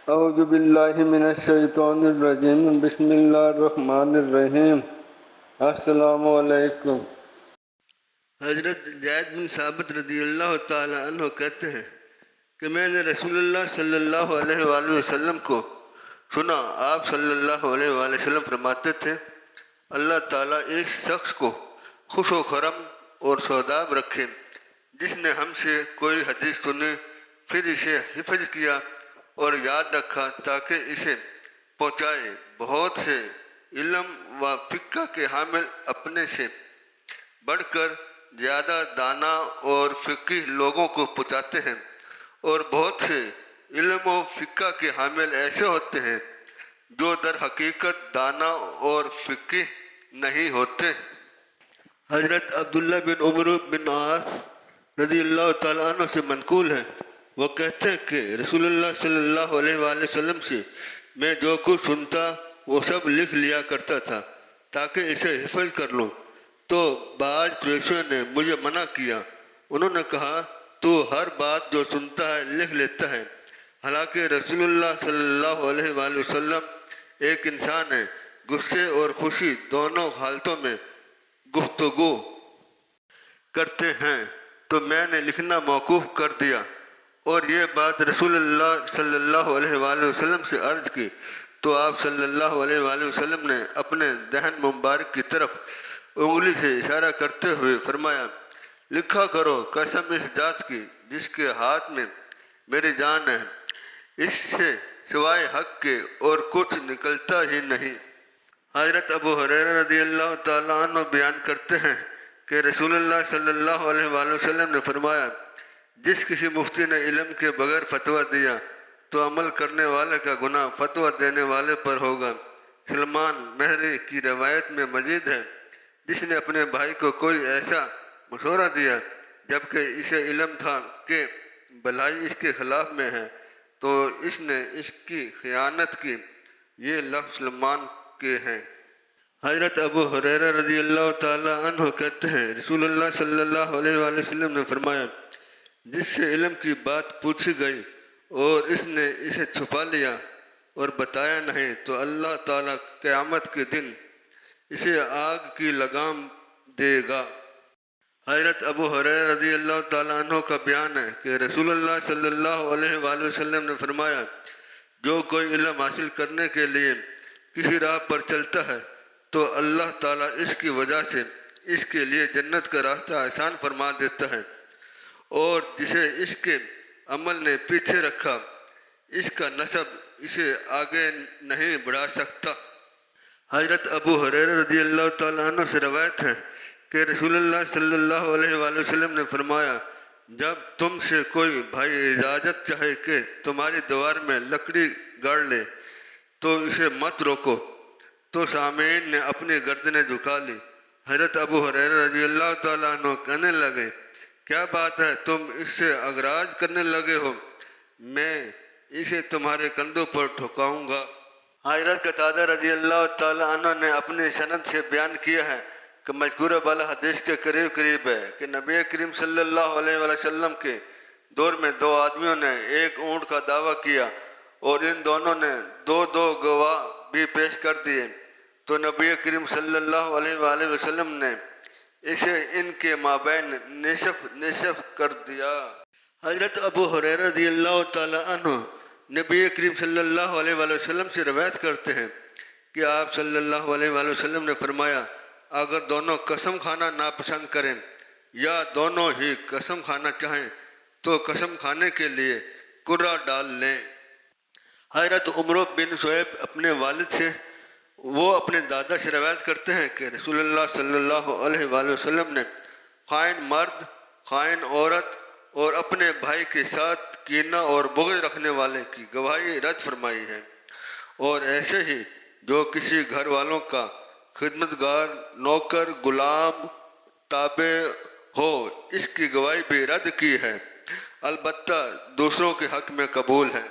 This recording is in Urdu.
اعوذ باللہ من الشیطان الرجیم بسم اللہ الرحمن الرحیم۔ السلام علیکم۔ حضرت زید بن ثابت رضی اللہ تعالی عنہ کہتے ہیں کہ میں نے رسول اللہ صلی اللہ علیہ وآلہ وسلم کو سنا، آپ صلی اللہ علیہ وآلہ وسلم فرماتے تھے، اللہ تعالیٰ اس شخص کو خوش و خرم اور شاداب رکھے جس نے ہم سے کوئی حدیث سنی، پھر اسے حفظ کیا اور یاد رکھا تاکہ اسے پہنچائے۔ بہت سے علم و فقہ کے حامل اپنے سے بڑھ کر زیادہ دانا اور فقیہ لوگوں کو پہنچاتے ہیں، اور بہت سے علم و فقہ کے حامل ایسے ہوتے ہیں جو در حقیقت دانا اور فقیہ نہیں ہوتے۔ حضرت عبداللہ بن عمر بن عاص رضی اللہ تعالیٰ عنہ سے منقول ہے، وہ کہتے ہیں کہ رسول اللہ صلی اللہ علیہ وآلہ وسلم سے میں جو کچھ سنتا وہ سب لکھ لیا کرتا تھا تاکہ اسے حفظ کر لوں۔ تو بعض قریشیوں نے مجھے منع کیا، انہوں نے کہا تو ہر بات جو سنتا ہے لکھ لیتا ہے، حالانکہ رسول اللہ صلی اللہ علیہ وآلہ وسلم ایک انسان ہے، غصے اور خوشی دونوں حالتوں میں گفتگو کرتے ہیں۔ تو میں نے لکھنا موقوف کر دیا اور یہ بات رسول اللہ صلی اللہ علیہ وآلہ وسلم سے عرض کی تو آپ صلی اللہ علیہ وآلہ وسلم نے اپنے دہن مبارک کی طرف انگلی سے اشارہ کرتے ہوئے فرمایا، لکھا کرو، قسم اس ذات کی جس کے ہاتھ میں میری جان ہے، اس سے سوائے حق کے اور کچھ نکلتا ہی نہیں۔ حضرت ابو ہریرہ رضی اللہ تعالیٰ عنہ بیان کرتے ہیں کہ رسول اللہ صلی اللہ علیہ وآلہ وسلم نے فرمایا، جس کسی مفتی نے علم کے بغیر فتویٰ دیا تو عمل کرنے والے کا گناہ فتویٰ دینے والے پر ہوگا۔ سلمان مہری کی روایت میں مزید ہے، جس نے اپنے بھائی کو کوئی ایسا مشورہ دیا جبکہ اسے علم تھا کہ بھلائی اس کے خلاف میں ہے تو اس نے اس کی خیانت کی۔ یہ لفظ سلمان کے ہیں۔ حضرت ابو ہریرہ رضی اللہ تعالیٰ عنہ کہتے ہیں، رسول اللہ صلی اللہ علیہ وآلہ وسلم نے فرمایا، جس سے علم کی بات پوچھی گئی اور اس نے اسے چھپا لیا اور بتایا نہیں تو اللہ تعالیٰ قیامت کے دن اسے آگ کی لگام دے گا۔ حضرت ابو ہریرہ رضی اللہ تعالیٰ عنہ کا بیان ہے کہ رسول اللہ صلی اللہ علیہ وآلہ وسلم نے فرمایا، جو کوئی علم حاصل کرنے کے لیے کسی راہ پر چلتا ہے تو اللہ تعالیٰ اس کی وجہ سے اس کے لیے جنت کا راستہ آسان فرما دیتا ہے، اور جسے اس کے عمل نے پیچھے رکھا اس کا نسب اسے آگے نہیں بڑھا سکتا۔ حضرت ابو ہریرہ رضی اللہ تعالیٰ عنہ سے روایت ہے کہ رسول اللہ صلی اللہ علیہ وآلہ وسلم نے فرمایا، جب تم سے کوئی بھائی اجازت چاہے کہ تمہاری دیوار میں لکڑی گاڑ لے تو اسے مت روکو۔ تو سامعین نے اپنی گردنیں جھکا لی۔ حضرت ابو ہریرہ رضی اللہ تعالیٰ عنہ کہنے لگے، کیا بات ہے، تم اس سے اغراض کرنے لگے ہو؟ میں اسے تمہارے کندھوں پر ٹھکاؤں گا۔ حضرت قتادہ رضی اللہ تعالیٰ عنہ نے اپنی سند سے بیان کیا ہے کہ مذکورہ بالا حدیث کے قریب ہے کہ نبی کریم صلی اللہ علیہ وآلہ وسلم کے دور میں دو آدمیوں نے ایک اونٹ کا دعویٰ کیا اور ان دونوں نے دو گواہ بھی پیش کر دیے، تو نبی کریم صلی اللہ علیہ وآلہ وسلم نے اسے ان کے مابین نصف کر دیا۔ حضرت ابو ہریرہ رضی اللہ تعالیٰ عنہ نبی کریم صلی اللہ علیہ وآلہ وسلم سے روایت کرتے ہیں کہ آپ صلی اللہ علیہ وآلہ وسلم نے فرمایا، اگر دونوں قسم کھانا ناپسند کریں یا دونوں ہی قسم کھانا چاہیں تو قسم کھانے کے لیے کرہ ڈال لیں۔ حضرت عمر بن شعیب اپنے والد سے، وہ اپنے دادا سے روایت کرتے ہیں کہ رسول اللہ صلی اللہ علیہ وآلہ وسلم نے خائن مرد، خائن عورت اور اپنے بھائی کے ساتھ کینہ اور بغض رکھنے والے کی گواہی رد فرمائی ہے، اور ایسے ہی جو کسی گھر والوں کا خدمتگار، نوکر، غلام، تابع ہو اس کی گواہی بھی رد کی ہے، البتہ دوسروں کے حق میں قبول ہے۔